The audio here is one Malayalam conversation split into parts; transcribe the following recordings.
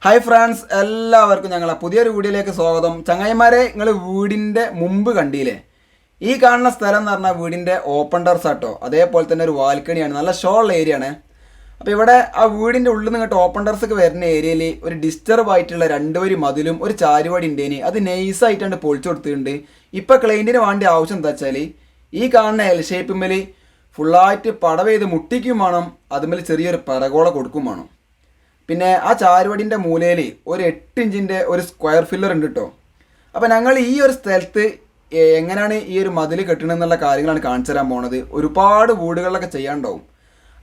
ഹായ് ഫ്രണ്ട്സ്, എല്ലാവർക്കും ഞങ്ങളെ പുതിയൊരു വീഡിയോയിലേക്ക് സ്വാഗതം. ചങ്ങായിമാരെ, നിങ്ങൾ വീടിൻ്റെ മുമ്പ് കണ്ടില്ലേ? ഈ കാണുന്ന സ്ഥലം എന്ന് പറഞ്ഞാൽ വീടിൻ്റെ ഓപ്പൺ ടെറസ് ആട്ടോ. അതേപോലെ തന്നെ ഒരു ബാൽക്കണിയാണ്, നല്ല ഷോള്ള ഏരിയ ആണ്. അപ്പോൾ ഇവിടെ ആ വീടിൻ്റെ ഉള്ളിൽ നിന്ന് ഇങ്ങോട്ട് ഓപ്പൺ ടെറസൊക്കെ വരുന്ന ഏരിയയിൽ ഒരു ഡിസ്റ്റർബ് ആയിട്ടുള്ള 2 വരി മതിലും ഒരു ചാരുവാടി ഉണ്ടേനി. അത് നൈസായിട്ടാണ് പൊളിച്ചു കൊടുത്തിട്ടുണ്ട്. ഇപ്പോൾ ക്ലൈൻറ്റിന് വേണ്ട ആവശ്യം എന്താ വെച്ചാൽ ഈ കാണുന്ന എൽ ഷേപ്പുമ്മൽ ഫുള്ളായിട്ട് പടവ് ചെയ്ത് മുട്ടിക്കും വേണം, അതുമ്മൽ ചെറിയൊരു പെരഗോള കൊടുക്കും വേണം. പിന്നെ ആ ചാരുവടിൻ്റെ മൂലയിൽ ഒരു 8 ഇഞ്ചിൻ്റെ ഒരു സ്ക്വയർ ഫില്ലർ ഉണ്ട് കേട്ടോ. അപ്പോൾ ഞങ്ങൾ ഈ ഒരു സ്ഥലത്ത് എങ്ങനെയാണ് ഈ ഒരു മതിൽ കെട്ടണമെന്നുള്ള കാര്യങ്ങളാണ് കാണിച്ചു തരാൻ പോണത്. ഒരുപാട് വീടുകളിലൊക്കെ ചെയ്യാനുണ്ടാവും.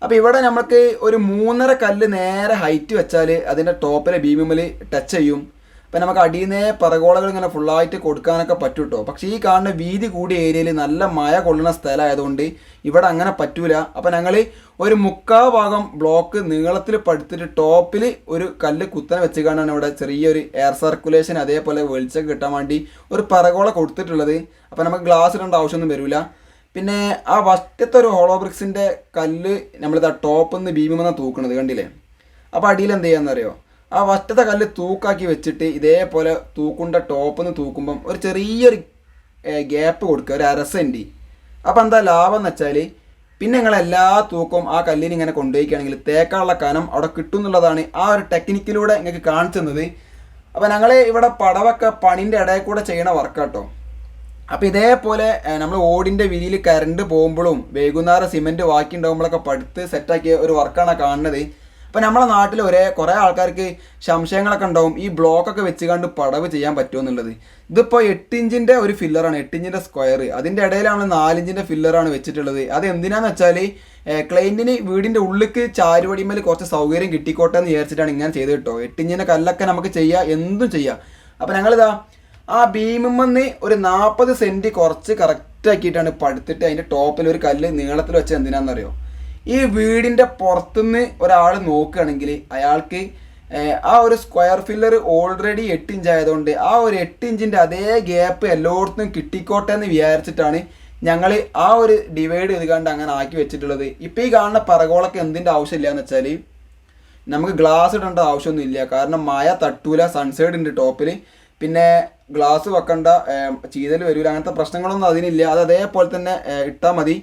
അപ്പോൾ ഇവിടെ നമുക്ക് ഒരു 3.5 കല്ല് നേരെ ഹൈറ്റ് വെച്ചാൽ അതിൻ്റെ ടോപ്പിലെ ബീമിൽ ടച്ച് ചെയ്യും. അപ്പം നമുക്ക് അടിയിൽ നിന്നേ പറകോളകൾ ഇങ്ങനെ ഫുള്ളായിട്ട് കൊടുക്കാനൊക്കെ പറ്റും കേട്ടോ. പക്ഷേ ഈ കാണുന്ന വീതി കൂടിയ ഏരിയയിൽ നല്ല മഴ കൊള്ളുന്ന സ്ഥലമായതുകൊണ്ട് ഇവിടെ അങ്ങനെ പറ്റൂല. അപ്പം ഞങ്ങൾ ഒരു 3/4 ഭാഗം ബ്ലോക്ക് നീളത്തിൽ പടുത്തിട്ട് ടോപ്പിൽ ഒരു കല്ല് കുത്തനെ വെച്ച് കാണാണ് ഇവിടെ ചെറിയൊരു എയർ സർക്കുലേഷൻ അതേപോലെ വെളിച്ചം കിട്ടാൻ വേണ്ടി ഒരു പറകോള കൊടുത്തിട്ടുള്ളത്. അപ്പം നമുക്ക് ഗ്ലാസ് ഇടേണ്ട ആവശ്യമൊന്നും വരില്ല. പിന്നെ ആ വശത്തെ ഒരു ഹോളോ ബ്രിക്സിൻ്റെ കല്ല് നമ്മളിത് ആ ടോപ്പിൽ നിന്ന് ബീമിൽ നിന്ന് തൂക്കണത് കണ്ടില്ലേ? അപ്പോൾ അടിയിൽ എന്ത് ചെയ്യാമെന്നറിയോ? ആ വശത്തെ കല്ല് തൂക്കാക്കി വെച്ചിട്ട് ഇതേപോലെ തൂക്കുണ്ട ടോപ്പിൽ നിന്ന് തൂക്കുമ്പം ഒരു ചെറിയൊരു ഗ്യാപ്പ് കൊടുക്കുക, ഒരു 1/2 സെൻറ്റി. അപ്പോൾ എന്താ ലാഭം എന്ന് വെച്ചാൽ പിന്നെ നിങ്ങളെല്ലാ തൂക്കവും ആ കല്ലിന് ഇങ്ങനെ കൊണ്ടുപോയിക്കുകയാണെങ്കിൽ തേക്കാനുള്ള കനം അവിടെ കിട്ടും എന്നുള്ളതാണ് ആ ഒരു ടെക്നിക്കിലൂടെ നിങ്ങൾക്ക് കാണിച്ചു തന്നത്. അപ്പോൾ ഞങ്ങൾ ഇവിടെ പടവൊക്കെ പണിൻ്റെ ഇടയിൽ കൂടെ ചെയ്യണ വർക്കാട്ടോ. അപ്പോൾ ഇതേപോലെ നമ്മൾ ഓടിൻ്റെ വിരിയിൽ കറണ്ട് പോകുമ്പോഴും വൈകുന്നേരം സിമെൻറ്റ് ബാക്കി ഉണ്ടാകുമ്പോഴൊക്കെ പടുത്ത് സെറ്റാക്കിയ ഒരു വർക്കാണ് കാണുന്നത്. അപ്പോൾ നമ്മളെ നാട്ടിൽ കുറേ ആൾക്കാർക്ക് സംശയങ്ങളൊക്കെ ഉണ്ടാവും, ഈ ബ്ലോക്കൊക്കെ വെച്ച് കണ്ട് പടവ് ചെയ്യാൻ പറ്റുമോ എന്നുള്ളത്. ഇതിപ്പോൾ 8 ഇഞ്ചിൻ്റെ ഒരു ഫില്ലറാണ്, 8 ഇഞ്ചിൻ്റെ സ്ക്വയർ. അതിൻ്റെ ഇടയിലാണ് 4 ഇഞ്ചിൻ്റെ ഫില്ലറാണ് വെച്ചിട്ടുള്ളത്. അത് എന്തിനാന്ന് വെച്ചാൽ ക്ലൈൻറ്റിന് വീടിൻ്റെ ഉള്ളിലേക്ക് ചാരുവടിമേൽ കുറച്ച് സൗകര്യം കിട്ടിക്കോട്ടെ എന്ന് വിചാരിച്ചിട്ടാണ് ഇങ്ങനെ ചെയ്ത് കേട്ടോ. 8 ഇഞ്ചിൻ്റെ കല്ലൊക്കെ നമുക്ക് ചെയ്യാം, എന്തും ചെയ്യാം. അപ്പോൾ ഞങ്ങളിതാ ആ ബീമിൽ ഒരു 40 സെൻറ്റ് കുറച്ച് കറക്റ്റാക്കിയിട്ടാണ് പടുത്തിട്ട് അതിൻ്റെ ടോപ്പിൽ ഒരു കല്ല് നീളത്തിൽ വെച്ച് എന്തിനാണെന്നറിയോ? ഈ വീടിൻ്റെ പുറത്തുനിന്ന് ഒരാൾ നോക്കുകയാണെങ്കിൽ അയാൾക്ക് ആ ഒരു സ്ക്വയർ ഫില്ലർ ഓൾറെഡി 8 ഇഞ്ച് ആയതുകൊണ്ട് ആ ഒരു 8 ഇഞ്ചിൻ്റെ അതേ ഗ്യാപ്പ് എല്ലായിടത്തും കിട്ടിക്കോട്ടെ എന്ന് വിചാരിച്ചിട്ടാണ് ഞങ്ങൾ ആ ഒരു ഡിവൈഡ് ചെയ്തുകൊണ്ട് അങ്ങനെ ആക്കി വെച്ചിട്ടുള്ളത്. ഇപ്പോൾ ഈ കാണുന്ന പറകോളൊക്കെ എന്തിൻ്റെ ആവശ്യമില്ല എന്ന് വെച്ചാൽ നമുക്ക് ഗ്ലാസ് ഇടേണ്ട ആവശ്യമൊന്നുമില്ല. കാരണം മഴ തട്ടൂല, സൺസൈഡ് ഉണ്ട് ടോപ്പിൽ. പിന്നെ ഗ്ലാസ് വെക്കണ്ട, ചീതൽ വരില്ല, അങ്ങനത്തെ പ്രശ്നങ്ങളൊന്നും അതിനില്ല. അത് അതേപോലെ തന്നെ ഇട്ടാൽ മതി.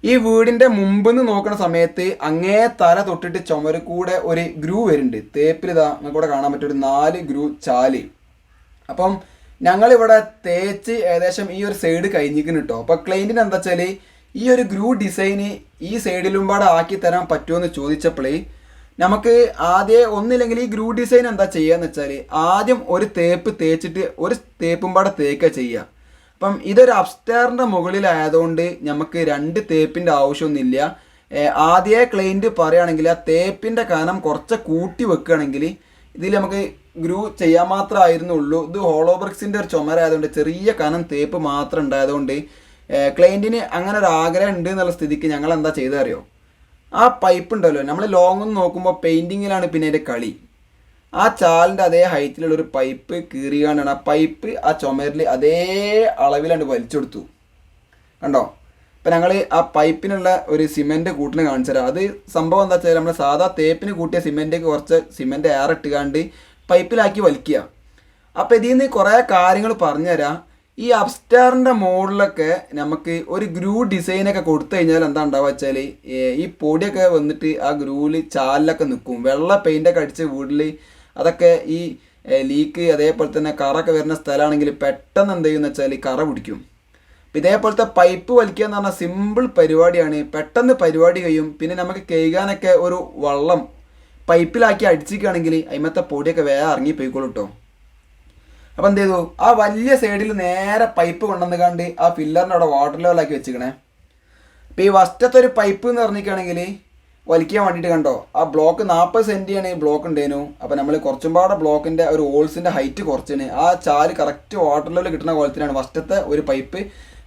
ഈ വീടിൻ്റെ മുമ്പ് നിന്ന് നോക്കുന്ന സമയത്ത് അങ്ങേ തല തൊട്ടിട്ട് ചുമര് കൂടെ ഒരു ഗ്രൂ വരുന്നുണ്ട്. തേപ്പിൽ ഇതാ നിങ്ങൾക്കൂടെ കാണാൻ പറ്റും, ഒരു 4 ഗ്രൂ ചാല്. അപ്പം ഞങ്ങളിവിടെ തേച്ച് ഏകദേശം ഈ ഒരു സൈഡ് കഴിഞ്ഞിരിക്കുന്നു കേട്ടോ. അപ്പോൾ ക്ലൈൻറ്റിന് എന്താ വെച്ചാൽ ഈ ഒരു ഗ്രൂ ഡിസൈന് ഈ സൈഡിലും പാടെ ആക്കി തരാൻ പറ്റുമോ എന്ന് ചോദിച്ചപ്പോഴേ നമുക്ക് ആദ്യം ഒന്നില്ലെങ്കിൽ ഈ ഗ്രൂ ഡിസൈൻ എന്താ ചെയ്യുകയെന്ന് വെച്ചാൽ ആദ്യം ഒരു തേപ്പ് തേച്ചിട്ട് ഒരു തേപ്പും പാടെ തേക്കുക ചെയ്യുക. അപ്പം ഇതൊരു അപ്സ്റ്റെയറിൻ്റെ മുകളിലായതുകൊണ്ട് നമുക്ക് 2 തേപ്പിൻ്റെ ആവശ്യമൊന്നുമില്ല. ആദ്യമേ ക്ലൈൻറ്റ് പറയുകയാണെങ്കിൽ ആ തേപ്പിൻ്റെ കനം കുറച്ച് കൂട്ടി വെക്കുകയാണെങ്കിൽ ഇതിൽ നമുക്ക് ഗ്രൂ ചെയ്യാൻ മാത്രമായിരുന്നുള്ളൂ. ഇത് ഹോളോ ബ്രിക്സിൻ്റെ ഒരു ചുമരായതുകൊണ്ട് ചെറിയ കനം തേപ്പ് മാത്രം ഉണ്ടായതുകൊണ്ട് ക്ലൈൻറ്റിന് അങ്ങനെ ഒരു ആഗ്രഹം ഉണ്ട് എന്നുള്ള സ്ഥിതിക്ക് ഞങ്ങൾ എന്താ ചെയ്തറിയോ? ആ പൈപ്പ് ഉണ്ടല്ലോ, നമ്മൾ ലോങ് ഒന്ന് നോക്കുമ്പോൾ പെയിൻറ്റിങ്ങിലാണ് പിന്നെ അതിൻ്റെ കളി. ആ ചാലിൻ്റെ അതേ ഹൈറ്റിലുള്ളൊരു പൈപ്പ് കീറിയാണ്ടാണ് ആ പൈപ്പ് ആ ചുമരിൽ അതേ അളവിലാണ്ട് വലിച്ചെടുത്തു. കണ്ടോ? ഇപ്പം ഞങ്ങൾ ആ പൈപ്പിനുള്ള ഒരു സിമെൻറ്റ് കൂട്ടിന് കാണിച്ചു തരാം. അത് സംഭവം എന്താ വെച്ചാൽ നമ്മൾ സാധാ തേപ്പിന് കൂട്ടിയ സിമെൻറ്റേക്ക് കുറച്ച് സിമെൻറ്റ് ഏറെ ഇട്ടുകാണ്ട് പൈപ്പിലാക്കി വലിക്കുക. അപ്പോൾ ഇതിൽ നിന്ന് കുറേ കാര്യങ്ങൾ പറഞ്ഞു തരാം. ഈ അപ്സ്റ്റെയറിൻ്റെ മുകളിലൊക്കെ നമുക്ക് ഒരു ഗ്രൂ ഡിസൈനൊക്കെ കൊടുത്തു കഴിഞ്ഞാൽ എന്താ ഉണ്ടാവുക വെച്ചാൽ ഈ പൊടിയൊക്കെ വന്നിട്ട് ആ ഗ്രൂവിൽ ചാലിലൊക്കെ നിൽക്കും. വെള്ള പെയിൻ്റൊക്കെ അടിച്ച് വീട്ടിൽ അതൊക്കെ ഈ ലീക്ക് അതേപോലെ തന്നെ കറൊക്കെ വരുന്ന സ്ഥലമാണെങ്കിൽ പെട്ടെന്ന് എന്ത് ചെയ്യുമെന്ന് വെച്ചാൽ കറ പിടിക്കും. അപ്പം ഇതേപോലത്തെ പൈപ്പ് വലിക്കുക എന്ന് പറഞ്ഞാൽ സിമ്പിൾ പരിപാടിയാണ്, പെട്ടെന്ന് പരിപാടി കഴിയും. പിന്നെ നമുക്ക് കഴുകാനൊക്കെ ഒരു വെള്ളം പൈപ്പിലാക്കി അടിച്ചിരിക്കുകയാണെങ്കിൽ അതിമത്തെ പൊടിയൊക്കെ വേഗം ഇറങ്ങിപ്പോയിക്കോളൂ കേട്ടോ. അപ്പം എന്ത് ചെയ്തു? ആ വലിയ സൈഡിൽ നേരെ പൈപ്പ് കൊണ്ടുവന്ന് കണ്ട് ആ ഫില്ലറിൻ്റെ അവിടെ വാട്ടർ ലെവലാക്കി വെച്ചിക്കണേ. അപ്പോൾ ഈ വശത്തെ ഒരു പൈപ്പ് എന്ന് പറഞ്ഞിരിക്കുകയാണെങ്കിൽ വലിക്കാൻ വേണ്ടിയിട്ട് കണ്ടോ, ആ ബ്ലോക്ക് 40 സെൻറ്റിയാണ് ഈ ബ്ലോക്ക് ഉണ്ടേനു. അപ്പോൾ നമ്മൾ കുറച്ചും പാടെ ബ്ലോക്കിൻ്റെ ഒരു ഹോൾസിൻ്റെ ഹൈറ്റ് കുറച്ചിന് ആ ചാല് കറക്റ്റ് വാട്ടർ ലെവൽ കിട്ടുന്ന കോലത്തിലാണ് വശത്തെ ഒരു പൈപ്പ്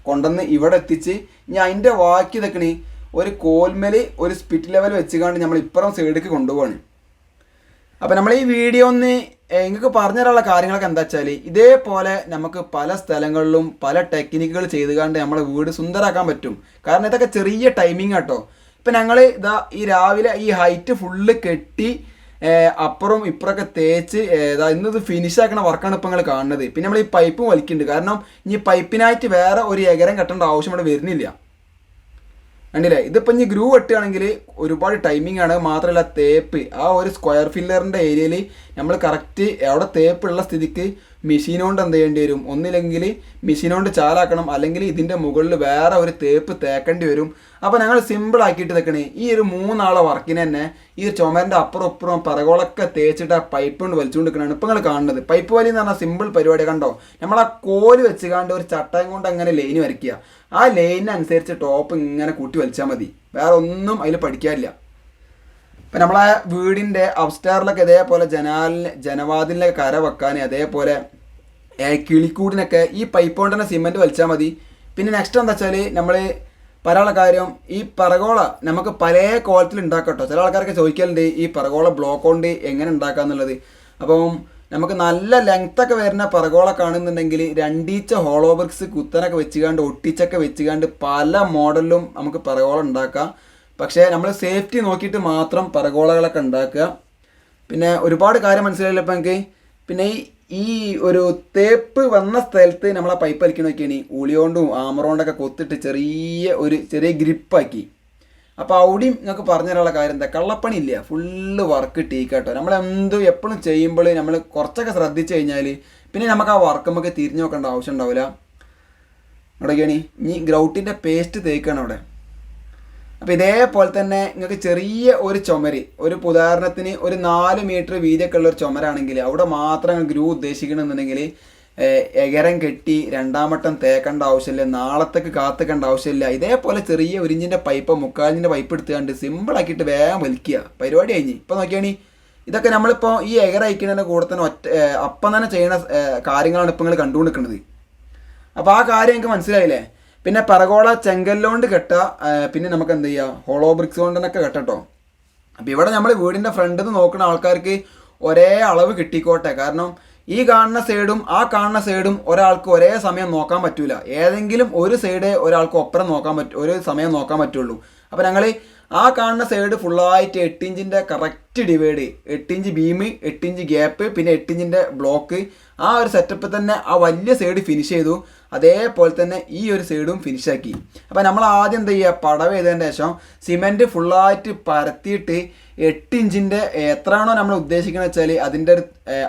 കൊണ്ടുവന്ന് ഇവിടെ എത്തിച്ച് ഇനി അതിൻ്റെ ബാക്കി ഇതൊക്കെ ഒരു കോൽമേൽ ഒരു സ്പിറ്റ് ലെവൽ വെച്ചുകൊണ്ട് നമ്മൾ ഇപ്പുറം സൈഡിലേക്ക് കൊണ്ടുപോവാണ്. അപ്പോൾ നമ്മൾ ഈ വീഡിയോ ഒന്ന് നിങ്ങൾക്ക് പറഞ്ഞു തരാനുള്ള കാര്യങ്ങളൊക്കെ എന്താ വെച്ചാൽ ഇതേപോലെ നമുക്ക് പല സ്ഥലങ്ങളിലും പല ടെക്നിക്കുകൾ ചെയ്തുകൊണ്ട് നമ്മളെ വീട് സുന്ദരമാക്കാൻ പറ്റും. കാരണം ഇതൊക്കെ ചെറിയ ടൈമിങ് കേട്ടോ. ഇപ്പം ഞങ്ങൾ ഇതാ ഈ രാവിലെ ഈ ഹൈറ്റ് ഫുള്ള് കെട്ടി അപ്പുറം ഇപ്പുറമൊക്കെ തേച്ച് ഇന്നത് ഫിനിഷ് ആക്കുന്ന വർക്കാണ് ഇപ്പോൾ നിങ്ങൾ കാണുന്നത്. പിന്നെ നമ്മൾ ഈ പൈപ്പും വലിക്കുന്നുണ്ട്, കാരണം ഇനി പൈപ്പിനായിട്ട് വേറെ ഒരു എകരം കെട്ടേണ്ട ആവശ്യം ഇവിടെ വരുന്നില്ല. കണ്ടില്ലേ, ഇതിപ്പോൾ ഇനി ഗ്രൂ വെട്ടുകയാണെങ്കിൽ ഒരുപാട് ടൈമിംഗ് ആണ്. മാത്രമല്ല തേപ്പ് ആ ഒരു സ്ക്വയർ ഫില്ലറിൻ്റെ ഏരിയയിൽ നമ്മൾ കറക്റ്റ് അവിടെ തേപ്പുള്ള സ്ഥിതിക്ക് മെഷീൻ കൊണ്ട് എന്ത് ചെയ്യേണ്ടി വരും, ഒന്നില്ലെങ്കിൽ മെഷീൻ കൊണ്ട് ചാലാക്കണം, അല്ലെങ്കിൽ ഇതിൻ്റെ മുകളിൽ വേറെ ഒരു തേപ്പ് തേക്കേണ്ടി വരും. അപ്പോൾ ഞങ്ങൾ സിമ്പിൾ ആക്കിയിട്ട് നിൽക്കണേ ഈ ഒരു 3 ആളെ വർക്കിന് തന്നെ ഈ ചുമരിൻ്റെ അപ്പുറം ഇപ്പുറം പറകോളൊക്കെ തേച്ചിട്ട് ആ പൈപ്പ് കൊണ്ട് വലിച്ചുകൊണ്ട് നിൽക്കണതാണ് ഇപ്പോൾ നിങ്ങൾ കാണുന്നത്. പൈപ്പ് വലി എന്ന് പറഞ്ഞാൽ സിമ്പിൾ പരിപാടി. കണ്ടോ, നമ്മൾ ആ കോല് വെച്ച് കണ്ട് ഒരു ചട്ടയും കൊണ്ട് അങ്ങനെ ലൈന് വരയ്ക്കുക. ആ ലൈനിനനുസരിച്ച് ടോപ്പ് ഇങ്ങനെ കൂട്ടി വലിച്ചാൽ മതി, വേറെ ഒന്നും അതിൽ പഠിക്കാനില്ല. ഇപ്പം നമ്മളെ വീടിൻ്റെ അപ്സ്റ്റെയറിലൊക്കെ ഇതേപോലെ ജനവാതിലിൻ്റെ കര വെക്കാൻ, അതേപോലെ കിളിക്കൂടിനൊക്കെ ഈ പൈപ്പ് കൊണ്ട് തന്നെ സിമെൻറ്റ് വലിച്ചാൽ മതി. പിന്നെ നെക്സ്റ്റ് എന്താ വെച്ചാൽ നമ്മൾ പറയാനുള്ള കാര്യം, ഈ പറകോള നമുക്ക് പല കോലത്തിൽ ഉണ്ടാക്കട്ടോ. ചില ആൾക്കാരൊക്കെ ചോദിക്കലുണ്ട് ഈ പറകോള ബ്ലോക്ക് കൊണ്ട് എങ്ങനെ ഉണ്ടാക്കുക എന്നുള്ളത്. അപ്പം നമുക്ക് നല്ല ലെങ്ത്തൊക്കെ വരുന്ന പറകോള കാണുന്നുണ്ടെങ്കിൽ 2 ഇഞ്ച് ഹോളോ ബ്രിക്സ് കുത്തനൊക്കെ വെച്ചുകൊണ്ട് ഒട്ടിച്ചൊക്കെ വെച്ചുകൊണ്ട് പല മോഡലിലും നമുക്ക് പറകോള ഉണ്ടാക്കാം. പക്ഷേ നമ്മൾ സേഫ്റ്റി നോക്കിയിട്ട് മാത്രം പറകോളകളൊക്കെ ഉണ്ടാക്കുക. പിന്നെ ഒരുപാട് കാര്യം മനസ്സിലായില്ല ഇപ്പം എനിക്ക്. പിന്നെ ഈ ഒരു തേപ്പ് വന്ന സ്ഥലത്ത് നമ്മൾ ആ പൈപ്പ് വലിക്കണ നോക്കിയാണ് ഉളിയോണ്ടും ആമറോണ്ടൊക്കെ കൊത്തിട്ട് ചെറിയ ഗ്രിപ്പാക്കി. അപ്പോൾ അവിടെയും നിങ്ങൾക്ക് പറഞ്ഞു തരാനുള്ള കാര്യം എന്താ, കള്ളപ്പണി ഇല്ല, ഫുള്ള് വർക്ക് ടീക്കാട്ടോ. നമ്മളെന്തും എപ്പോഴും ചെയ്യുമ്പോൾ നമ്മൾ കുറച്ചൊക്കെ ശ്രദ്ധിച്ചു കഴിഞ്ഞാൽ പിന്നെ നമുക്ക് ആ വർക്ക് നമുക്ക് തിരിഞ്ഞു നോക്കേണ്ട ആവശ്യം ഉണ്ടാവില്ല. അവിടെയൊക്കെയാണ് ഇനി ഗ്രൗട്ടിൻ്റെ പേസ്റ്റ് തേക്കാണ് അവിടെ. അപ്പോൾ ഇതേപോലെ തന്നെ നിങ്ങൾക്ക് ചെറിയ ഒരു ചുമര്, ഒരു ഉദാഹരണത്തിന് ഒരു 4 മീറ്റർ വീതിയൊക്കെ ഉള്ള ഒരു ചുമരാണെങ്കിൽ അവിടെ മാത്രം ഗ്രൂ ഉദ്ദേശിക്കണമെന്നുണ്ടെങ്കിൽ എകരം കെട്ടി 2ാം വട്ടം തേക്കേണ്ട ആവശ്യമില്ല, നാളത്തേക്ക് കാത്തുക്കേണ്ട ആവശ്യമില്ല. ഇതേപോലെ ചെറിയ 1 ഇഞ്ചിൻ്റെ പൈപ്പ് 3/4 ഇഞ്ചിൻ്റെ പൈപ്പ് എടുത്തുകൊണ്ട് സിമ്പിളാക്കിയിട്ട് വേഗം വലിക്കുക, പരിപാടി കഴിഞ്ഞ്. ഇപ്പോൾ നോക്കിയാണ് ഇതൊക്കെ നമ്മളിപ്പോൾ ഈ എകരം അയക്കുന്നതിൻ്റെ കൂടെ തന്നെ അപ്പം തന്നെ ചെയ്യുന്ന കാര്യങ്ങളാണ് ഇപ്പോൾ നിങ്ങൾ കണ്ടുകൊണ്ടിരിക്കുന്നത്. അപ്പോൾ ആ കാര്യം നിങ്ങൾക്ക് മനസ്സിലായില്ലേ. പിന്നെ പറകോള ചെങ്കല്ലുകൊണ്ട് കെട്ടുക, പിന്നെ നമുക്ക് എന്ത് ചെയ്യുക, ഹോളോ ബ്രിക്സ് കൊണ്ട് തന്നെ കെട്ടട്ടോ. അപ്പോൾ ഇവിടെ നമ്മൾ വീടിൻ്റെ ഫ്രണ്ടിൽ നിന്ന് നോക്കുന്ന ആൾക്കാർക്ക് ഒരേ അളവ് കിട്ടിക്കോട്ടെ. കാരണം ഈ കാണുന്ന സൈഡും ആ കാണുന്ന സൈഡും ഒരാൾക്ക് ഒരേ സമയം നോക്കാൻ പറ്റൂല. ഏതെങ്കിലും ഒരു സൈഡ് ഒരാൾക്ക് ഒപ്പരം ഒരു സമയം നോക്കാൻ പറ്റുള്ളൂ. അപ്പോൾ ഞങ്ങൾ ആ കാണുന്ന സൈഡ് ഫുള്ളായിട്ട് 8 ഇഞ്ചിൻ്റെ correct divide, 8 inch beam, 8 inch gap, പിന്നെ 8 ഇഞ്ചിൻ്റെ ബ്ലോക്ക്, ആ ഒരു സെറ്റപ്പിൽ തന്നെ ആ വലിയ സൈഡ് ഫിനിഷ് ചെയ്തു. അതേപോലെ തന്നെ ഈ ഒരു സൈഡും ഫിനിഷാക്കി. അപ്പോൾ നമ്മൾ ആദ്യം എന്താ ചെയ്യുക, പടവ് ചെയ്തതിന് ശേഷം സിമെൻറ്റ് ഫുള്ളായിട്ട് പരത്തിയിട്ട് 8 ഇഞ്ചിൻ്റെ എത്രയാണോ നമ്മൾ ഉദ്ദേശിക്കുന്നത് വെച്ചാൽ അതിൻ്റെ ഒരു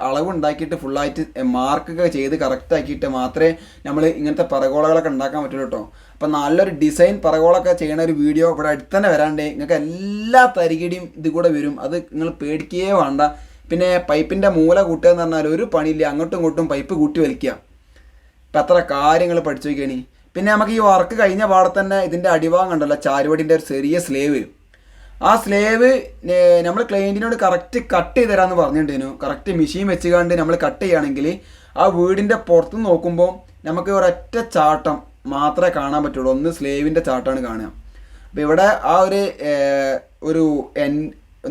അളവ് ഉണ്ടാക്കിയിട്ട് ഫുള്ളായിട്ട് മാർക്കൊക്കെ ചെയ്ത് കറക്റ്റ് ആക്കിയിട്ട് മാത്രമേ നമ്മൾ ഇങ്ങനത്തെ പറകോളകളൊക്കെ ഉണ്ടാക്കാൻ പറ്റുള്ളൂ കേട്ടോ. അപ്പോൾ നല്ലൊരു ഡിസൈൻ പറകോളൊക്കെ ചെയ്യുന്ന ഒരു വീഡിയോ ഇവിടെ അടുത്ത് തന്നെ വരാണ്ട്, നിങ്ങൾക്ക് എല്ലാ തരികിടിയും ഇത് കൂടെ വരും, അത് നിങ്ങൾ പേടിക്കുകയേ വേണ്ട. പിന്നെ പൈപ്പിൻ്റെ മൂല കൂട്ടുക എന്ന് പറഞ്ഞാൽ ഒരു പണിയില്ല, അങ്ങോട്ടും ഇങ്ങോട്ടും പൈപ്പ് കൂട്ടി വലിക്കുക. ഇപ്പം അത്ര കാര്യങ്ങൾ പഠിച്ചു വയ്ക്കുകയാണ്. പിന്നെ നമുക്ക് ഈ വർക്ക് കഴിഞ്ഞ പാടെ തന്നെ ഇതിൻ്റെ അടിഭാഗം കണ്ടല്ലോ, ചാരുവടിൻ്റെ ഒരു ചെറിയ സ്ലേവ്, ആ സ്ലേവ് നമ്മൾ ക്ലയൻറ്റിനോട് കറക്റ്റ് കട്ട് ചെയ്ത് തരാമെന്ന് പറഞ്ഞിട്ടുണ്ടായിരുന്നു. കറക്റ്റ് മെഷീൻ വെച്ചുകൊണ്ട് നമ്മൾ കട്ട് ചെയ്യുകയാണെങ്കിൽ ആ വീടിൻ്റെ പുറത്ത് നോക്കുമ്പോൾ നമുക്ക് ഒരൊറ്റ ചാട്ടം മാത്രമേ കാണാൻ പറ്റുള്ളൂ, ഒന്ന് സ്ലേവിൻ്റെ ചാട്ടമാണ് കാണുക. അപ്പോൾ ഇവിടെ ആ ഒരു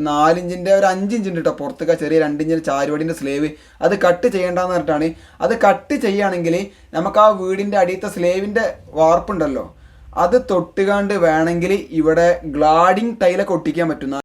4 ഇഞ്ചിൻ്റെ ഒരു 5 ഇഞ്ചിൻ്റെ കേട്ടോ പുറത്തൊക്കെ ചെറിയ 2 ഇഞ്ചിൻ്റെ ചാരുവടിൻ്റെ സ്ലേവ്, അത് കട്ട് ചെയ്യേണ്ടതെന്ന് പറഞ്ഞിട്ടാണ്. അത് കട്ട് ചെയ്യുകയാണെങ്കിൽ നമുക്ക് ആ വീടിൻ്റെ അടിയത്തെ സ്ലേവിൻ്റെ വാർപ്പുണ്ടല്ലോ അത് തൊട്ടുകാണ്ട് വേണമെങ്കിൽ ഇവിടെ ഗ്ലാഡിങ് ടൈലൊക്കെ ഒട്ടിക്കാൻ പറ്റും.